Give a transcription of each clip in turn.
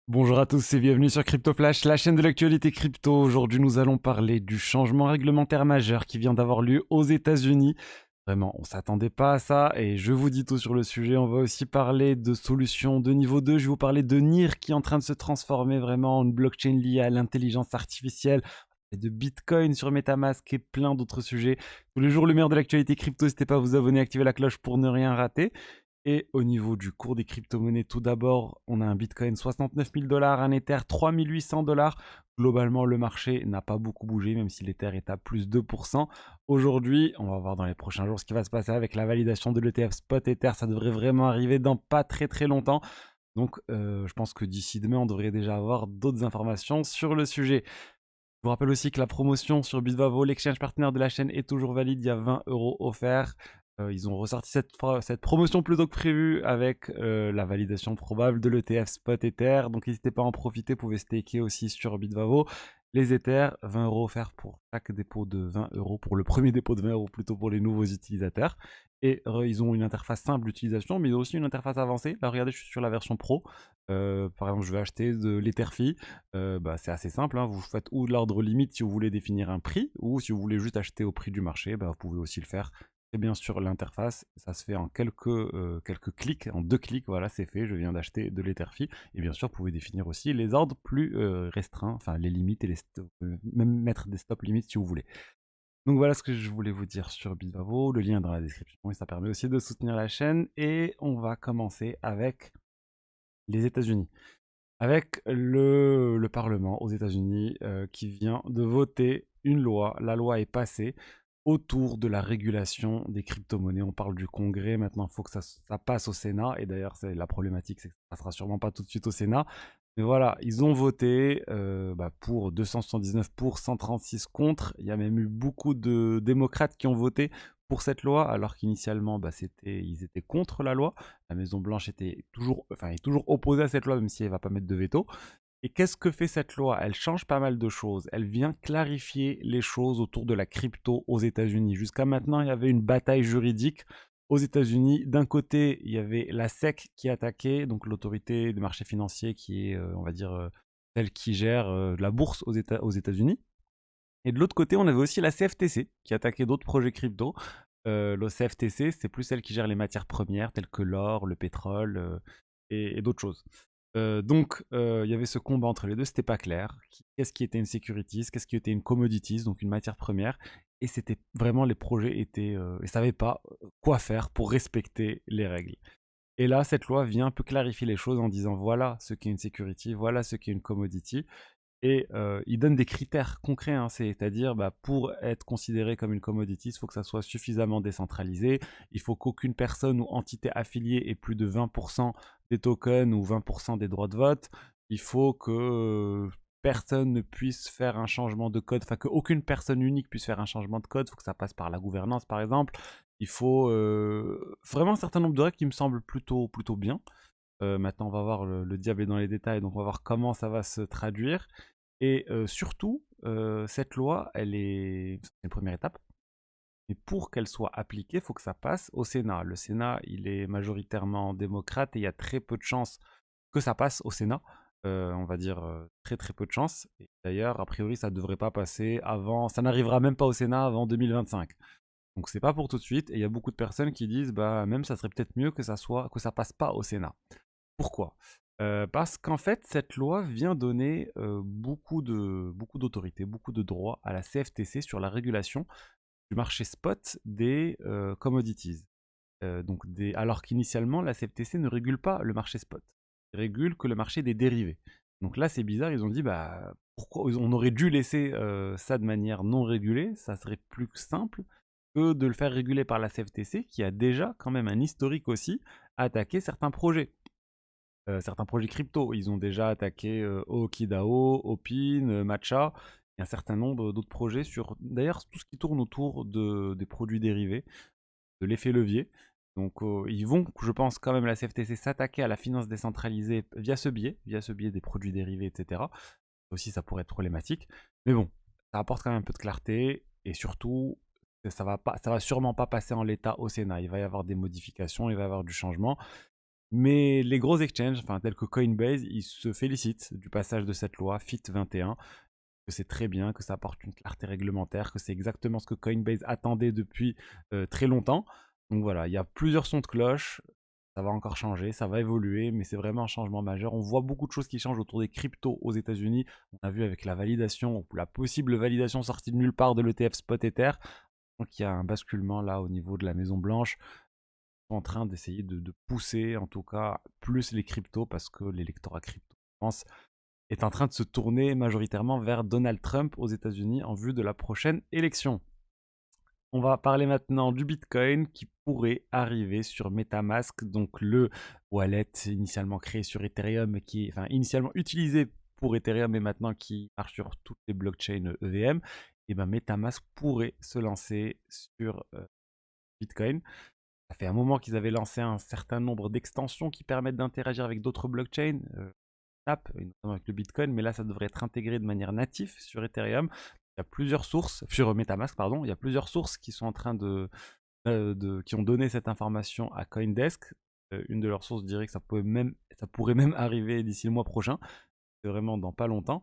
Bonjour à tous et bienvenue sur Crypto Flash, la chaîne de l'actualité crypto. Aujourd'hui, nous allons parler du changement réglementaire majeur qui vient d'avoir lieu aux États-Unis. Vraiment, on s'attendait pas à ça et je vous dis tout sur le sujet. On va aussi parler de solutions de niveau 2. Je vais vous parler de NIR qui est en train de se transformer vraiment en une blockchain liée à l'intelligence artificielle, et de Bitcoin sur MetaMask et plein d'autres sujets. Tous les jours, le meilleur de l'actualité crypto. N'hésitez pas à vous abonner, activer la cloche pour ne rien rater. Et au niveau du cours des crypto-monnaies, tout d'abord, on a un Bitcoin 69 000 $, un Ether 3 800 $. Globalement, le marché n'a pas beaucoup bougé, même si l'Ether est à plus 2%. Aujourd'hui, on va voir dans les prochains jours ce qui va se passer avec la validation de l'ETF Spot Ether. Ça devrait vraiment arriver dans pas très très longtemps. Donc, je pense que d'ici demain, on devrait déjà avoir d'autres informations sur le sujet. Je vous rappelle aussi que la promotion sur Bitvavo, l'exchange partenaire de la chaîne, est toujours valide. Il y a 20 € offerts. Ils ont ressorti cette promotion plus tôt que prévu avec la validation probable de l'ETF Spot Ether. Donc n'hésitez pas à en profiter. Vous pouvez staker aussi sur Bitvavo. Les Ethers, 20 € offerts pour chaque dépôt de 20 €. Pour le premier dépôt de 20 € plutôt pour les nouveaux utilisateurs. Et ils ont une interface simple d'utilisation, mais ils ont aussi une interface avancée. Là, regardez, je suis sur la version pro. Par exemple, je vais acheter de l'Etherfi. C'est assez simple, hein. Vous faites ou de l'ordre limite si vous voulez définir un prix, ou si vous voulez juste acheter au prix du marché, vous pouvez aussi le faire. Et bien sûr, l'interface, ça se fait en quelques clics, en 2 clics, voilà, c'est fait, je viens d'acheter de l'Etherfi. Et bien sûr, vous pouvez définir aussi les ordres plus restreints, enfin les limites et même mettre des stop limites si vous voulez. Donc voilà ce que je voulais vous dire sur Bitvavo, le lien est dans la description et ça permet aussi de soutenir la chaîne. Et on va commencer avec les États-Unis. Avec le Parlement aux États-Unis qui vient de voter une loi. La loi est passée autour de la régulation des crypto-monnaies. On parle du Congrès, maintenant il faut que ça passe au Sénat. Et d'ailleurs, c'est la problématique, c'est que ça passera sûrement pas tout de suite au Sénat. Mais voilà, ils ont voté pour 279 pour, 136 contre. Il y a même eu beaucoup de démocrates qui ont voté pour cette loi, alors qu'initialement, ils étaient contre la loi. La Maison-Blanche est toujours opposée à cette loi, même si elle ne va pas mettre de veto. Et qu'est-ce que fait cette loi? Elle change pas mal de choses. Elle vient clarifier les choses autour de la crypto aux États-Unis. Jusqu'à maintenant, il y avait une bataille juridique aux États-Unis. D'un côté, il y avait la SEC qui attaquait, donc l'autorité des marchés financiers, qui est, on va dire, celle qui gère la bourse aux États-Unis. Et de l'autre côté, on avait aussi la CFTC qui attaquait d'autres projets crypto. La CFTC, c'est plus celle qui gère les matières premières telles que l'or, le pétrole et d'autres choses. Il y avait ce combat entre les deux, c'était pas clair. Qu'est-ce qui était une securities, qu'est-ce qui était une commodities, donc une matière première. Et c'était vraiment les projets ils savaient pas quoi faire pour respecter les règles. Et là, cette loi vient un peu clarifier les choses en disant voilà ce qu'est une security, voilà ce qu'est une commodity. Et il donne des critères concrets, hein, c'est-à-dire pour être considéré comme une commodity, il faut que ça soit suffisamment décentralisé, il faut qu'aucune personne ou entité affiliée ait plus de 20% des tokens ou 20% des droits de vote, il faut que personne ne puisse faire un changement de code, enfin qu'aucune personne unique puisse faire un changement de code, il faut que ça passe par la gouvernance par exemple, il faut vraiment un certain nombre de règles qui me semblent plutôt bien. Maintenant, on va voir le diable est dans les détails, donc on va voir comment ça va se traduire. Et surtout, cette loi, c'est une première étape. Mais pour qu'elle soit appliquée, il faut que ça passe au Sénat. Le Sénat, il est majoritairement démocrate et il y a très peu de chances que ça passe au Sénat. On va dire très très peu de chances. Et d'ailleurs, a priori, ça ne devrait pas passer avant. Ça n'arrivera même pas au Sénat avant 2025. Donc c'est pas pour tout de suite. Et il y a beaucoup de personnes qui disent, même ça serait peut-être mieux que ça passe pas au Sénat. Pourquoi? Parce qu'en fait, cette loi vient donner beaucoup d'autorité, beaucoup de droits à la CFTC sur la régulation du marché spot des commodities. Alors qu'initialement, la CFTC ne régule pas le marché spot, elle régule que le marché des dérivés. Donc là, c'est bizarre, ils ont dit pourquoi on aurait dû laisser ça de manière non régulée, ça serait plus simple que de le faire réguler par la CFTC, qui a déjà quand même un historique aussi à attaquer certains projets crypto. Ils ont déjà attaqué Okidao, Opin, Matcha, et un certain nombre d'autres projets sur, d'ailleurs, tout ce qui tourne autour des produits dérivés, de l'effet levier. Donc ils vont, je pense quand même, la CFTC s'attaquer à la finance décentralisée via ce biais des produits dérivés, etc. Aussi, ça pourrait être problématique. Mais bon, ça apporte quand même un peu de clarté, et surtout, ça va sûrement pas passer en l'état au Sénat. Il va y avoir des modifications, il va y avoir du changement. Mais les gros exchanges, enfin tels que Coinbase, ils se félicitent du passage de cette loi FIT 21, que c'est très bien, que ça apporte une clarté réglementaire, que c'est exactement ce que Coinbase attendait depuis très longtemps. Donc voilà, il y a plusieurs sons de cloche, ça va encore changer, ça va évoluer, mais c'est vraiment un changement majeur. On voit beaucoup de choses qui changent autour des cryptos aux États-Unis. On a vu avec la validation, ou la possible validation sortie de nulle part de l'ETF Spot Ether. Donc il y a un basculement là au niveau de la Maison Blanche. Ils sont en train d'essayer de pousser en tout cas plus les cryptos parce que l'électorat crypto en France est en train de se tourner majoritairement vers Donald Trump aux États-Unis en vue de la prochaine élection. On va parler maintenant du Bitcoin qui pourrait arriver sur MetaMask, donc le wallet initialement créé sur Ethereum, mais qui est enfin, initialement utilisé pour Ethereum et maintenant qui marche sur toutes les blockchains EVM. Et ben MetaMask pourrait se lancer sur Bitcoin. Ça fait un moment qu'ils avaient lancé un certain nombre d'extensions qui permettent d'interagir avec d'autres blockchains, Snap, et notamment avec le Bitcoin, mais là ça devrait être intégré de manière native sur Ethereum. Il y a plusieurs sources, sur MetaMask, pardon, il y a plusieurs sources qui sont en train qui ont donné cette information à CoinDesk. Une de leurs sources dirait que ça pourrait même arriver d'ici le mois prochain. C'est vraiment dans pas longtemps.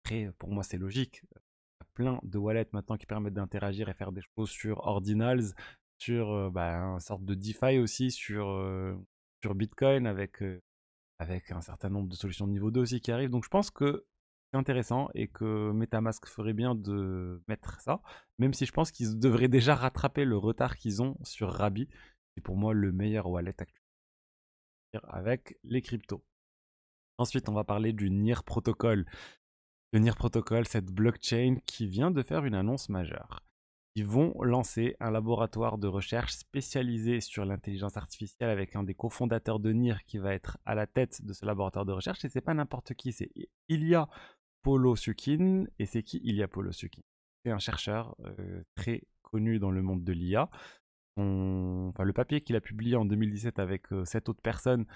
Après, pour moi, c'est logique. Il y a plein de wallets maintenant qui permettent d'interagir et faire des choses sur Ordinals, sur une sorte de DeFi aussi, sur Bitcoin avec un certain nombre de solutions de niveau 2 aussi qui arrivent. Donc je pense que c'est intéressant et que MetaMask ferait bien de mettre ça, même si je pense qu'ils devraient déjà rattraper le retard qu'ils ont sur Rabi, qui est pour moi le meilleur wallet actuel avec les cryptos. Ensuite, on va parler du NIR Protocol. Le NIR Protocol, cette blockchain qui vient de faire une annonce majeure. Ils vont lancer un laboratoire de recherche spécialisé sur l'intelligence artificielle avec un des cofondateurs de NIR qui va être à la tête de ce laboratoire de recherche. Et c'est pas n'importe qui, c'est Ilya Polosukin. Et c'est qui Ilya Polosukin? C'est un chercheur très connu dans le monde de l'IA. Le papier qu'il a publié en 2017 avec 7 autres personnes,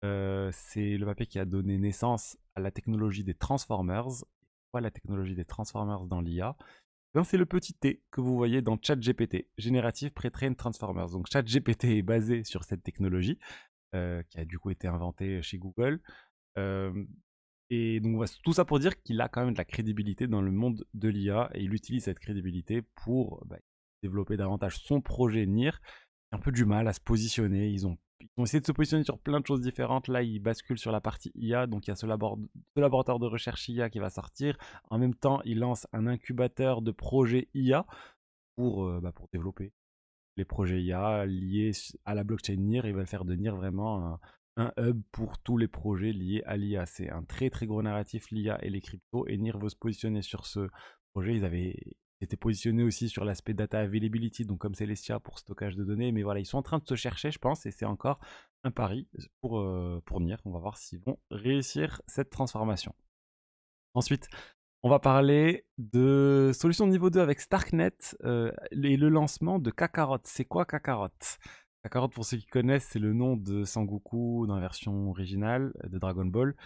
c'est le papier qui a donné naissance à la technologie des Transformers. Quoi la technologie des Transformers dans l'IA? Ben, c'est le petit T que vous voyez dans ChatGPT, Generative Pre-trained Transformers. Donc ChatGPT est basé sur cette technologie qui a du coup été inventée chez Google. Euh, et donc tout ça pour dire qu'il a quand même de la crédibilité dans le monde de l'IA et il utilise cette crédibilité pour développer davantage son projet NIR. Il a un peu du mal à se positionner. Ils ont essayé de se positionner sur plein de choses différentes. Là, ils basculent sur la partie IA. Donc, il y a ce laboratoire de recherche IA qui va sortir. En même temps, ils lancent un incubateur de projets IA pour développer les projets IA liés à la blockchain NIR. Ils veulent faire de NIR vraiment un hub pour tous les projets liés à l'IA. C'est un très très gros narratif, l'IA et les cryptos. Et NIR veut se positionner sur ce projet. Ils avaient été positionnés aussi sur l'aspect data availability, donc comme Celestia pour stockage de données. Mais voilà, ils sont en train de se chercher, je pense, et c'est encore un pari pour NIR. On va voir s'ils vont réussir cette transformation. Ensuite, on va parler de solution de niveau 2 avec Starknet et le lancement de Kakarot. C'est quoi Kakarot? Kakarot, pour ceux qui connaissent, c'est le nom de Sangoku dans la version originale de Dragon Ball.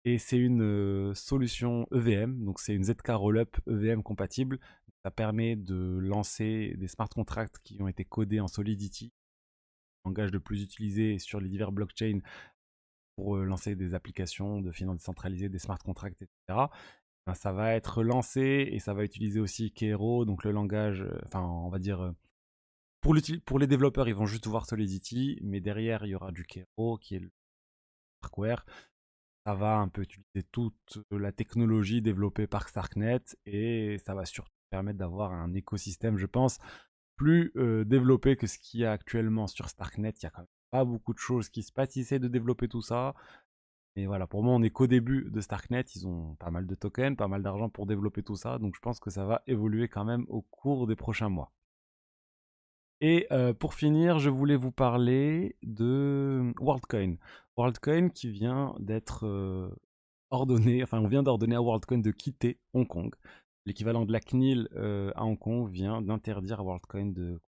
Et c'est une solution EVM, donc c'est une ZK Rollup EVM compatible. Ça permet de lancer des smart contracts qui ont été codés en Solidity, langage le plus utilisé sur les divers blockchains pour lancer des applications de finances décentralisées, des smart contracts, etc. Ben, ça va être lancé et ça va utiliser aussi Kero, donc le langage, on va dire, pour les développeurs, ils vont juste voir Solidity, mais derrière, il y aura du Kero qui est le hardware. Ça va un peu utiliser toute la technologie développée par Starknet et ça va surtout permettre d'avoir un écosystème, je pense, plus développé que ce qu'il y a actuellement sur Starknet. Il y a quand même pas beaucoup de choses qui se passent. Ils essaient de développer tout ça. Et voilà, pour moi, on est qu'au début de Starknet. Ils ont pas mal de tokens, pas mal d'argent pour développer tout ça. Donc je pense que ça va évoluer quand même au cours des prochains mois. Et pour finir, je voulais vous parler de WorldCoin. WorldCoin qui vient d'être ordonné, enfin on vient d'ordonner à WorldCoin de quitter Hong Kong. L'équivalent de la CNIL à Hong Kong vient d'interdire à WorldCoin de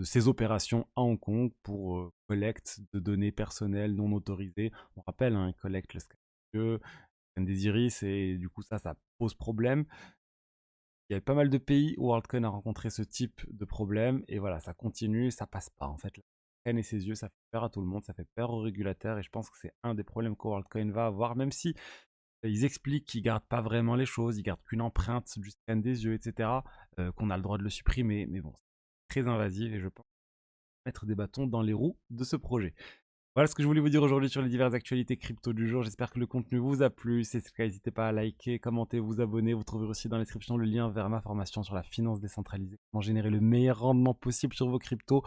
ses opérations à Hong Kong pour collecte de données personnelles non autorisées. On rappelle, hein, ils collectent le scan des iris et du coup ça pose problème. Il y a pas mal de pays où WorldCoin a rencontré ce type de problème et voilà, ça continue, ça passe pas en fait. scanner ses yeux, ça fait peur à tout le monde, ça fait peur aux régulateurs et je pense que c'est un des problèmes que WorldCoin va avoir, même si ils expliquent qu'ils gardent pas vraiment les choses, ils gardent qu'une empreinte du scan des yeux, etc., qu'on a le droit de le supprimer, mais bon, c'est très invasif et je pense mettre des bâtons dans les roues de ce projet. Voilà ce que je voulais vous dire aujourd'hui sur les diverses actualités crypto du jour. J'espère que le contenu vous a plu. Si c'est le cas, n'hésitez pas à liker, commenter, vous abonner. Vous trouverez aussi dans la description le lien vers ma formation sur la finance décentralisée. Comment générer le meilleur rendement possible sur vos cryptos.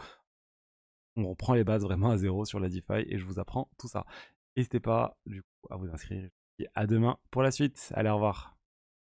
On reprend les bases vraiment à zéro sur la DeFi et je vous apprends tout ça. N'hésitez pas du coup à vous inscrire. Et à demain pour la suite. Allez, au revoir.